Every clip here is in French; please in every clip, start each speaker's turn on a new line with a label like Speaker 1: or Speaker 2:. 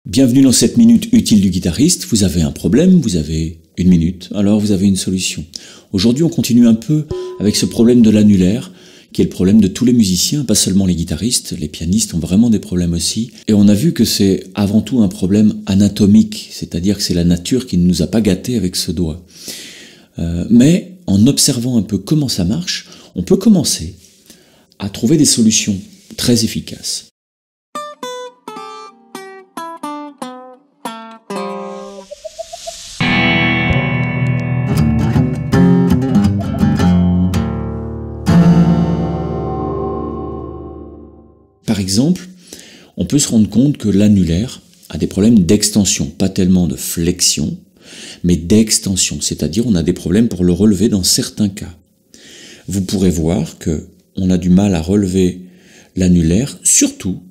Speaker 1: Bienvenue dans cette minute utile du guitariste. Vous avez un problème, vous avez une minute, alors vous avez une solution. Aujourd'hui, on continue un peu avec ce problème de l'annulaire, qui est le problème de tous les musiciens, pas seulement les guitaristes, les pianistes ont vraiment des problèmes aussi. Et on a vu que c'est avant tout un problème anatomique, c'est-à-dire que c'est la nature qui ne nous a pas gâtés avec ce doigt. Mais en observant un peu comment ça marche, on peut commencer à trouver des solutions très efficaces. Par exemple, on peut se rendre compte que l'annulaire a des problèmes d'extension, pas tellement de flexion, mais d'extension, c'est-à-dire on a des problèmes pour le relever dans certains cas. Vous pourrez voir qu'on a du mal à relever l'annulaire, surtout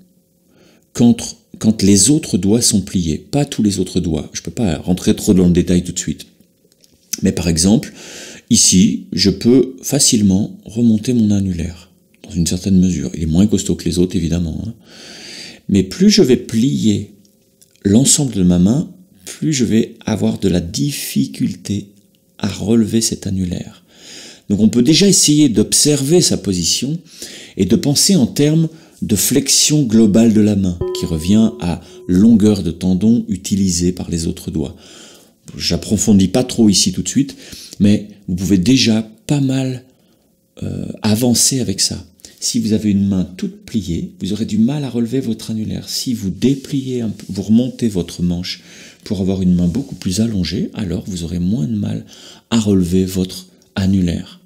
Speaker 1: quand les autres doigts sont pliés, pas tous les autres doigts. Je ne peux pas rentrer trop dans le détail tout de suite. Mais par exemple, ici, je peux facilement remonter mon annulaire. Dans une certaine mesure. Il est moins costaud que les autres, évidemment. Mais plus je vais plier l'ensemble de ma main, plus je vais avoir de la difficulté à relever cet annulaire. Donc on peut déjà essayer d'observer sa position et de penser en termes de flexion globale de la main, qui revient à longueur de tendon utilisée par les autres doigts. J'approfondis pas trop ici tout de suite, mais vous pouvez déjà pas mal avancer avec ça. Si vous avez une main toute pliée, vous aurez du mal à relever votre annulaire. Si vous dépliez un peu, vous remontez votre manche pour avoir une main beaucoup plus allongée, alors vous aurez moins de mal à relever votre annulaire.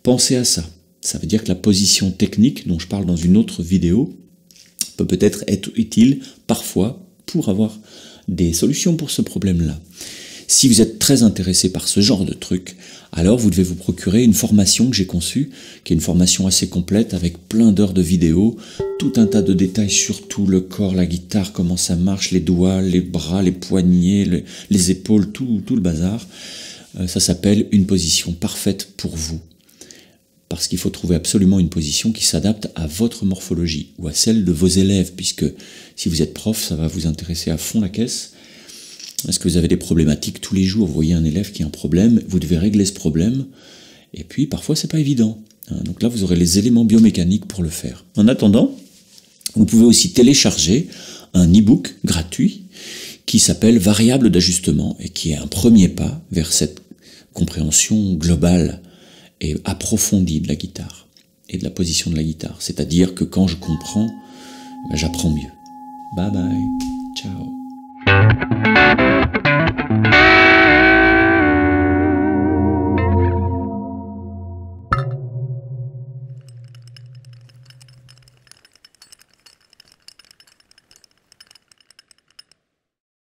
Speaker 1: Pensez à ça. Ça veut dire que la position technique, dont je parle dans une autre vidéo, peut peut-être être utile parfois pour avoir des solutions pour ce problème-là. Si vous êtes très intéressé par ce genre de truc, alors vous devez vous procurer une formation que j'ai conçue, qui est une formation assez complète avec plein d'heures de vidéos, tout un tas de détails sur tout le corps, la guitare, comment ça marche, les doigts, les bras, les poignets, les épaules, tout le bazar. Ça s'appelle une position parfaite pour vous. Parce qu'il faut trouver absolument une position qui s'adapte à votre morphologie ou à celle de vos élèves, puisque si vous êtes prof, ça va vous intéresser à fond la caisse. Est-ce que vous avez des problématiques tous les jours? Vous voyez un élève qui a un problème, vous devez régler ce problème, et puis parfois c'est pas évident. Donc là vous aurez les éléments biomécaniques pour le faire. En attendant, vous pouvez aussi télécharger un e-book gratuit qui s'appelle Variables d'ajustement et qui est un premier pas vers cette compréhension globale et approfondie de la guitare et de la position de la guitare. C'est-à-dire que quand je comprends, j'apprends mieux. Bye bye, ciao.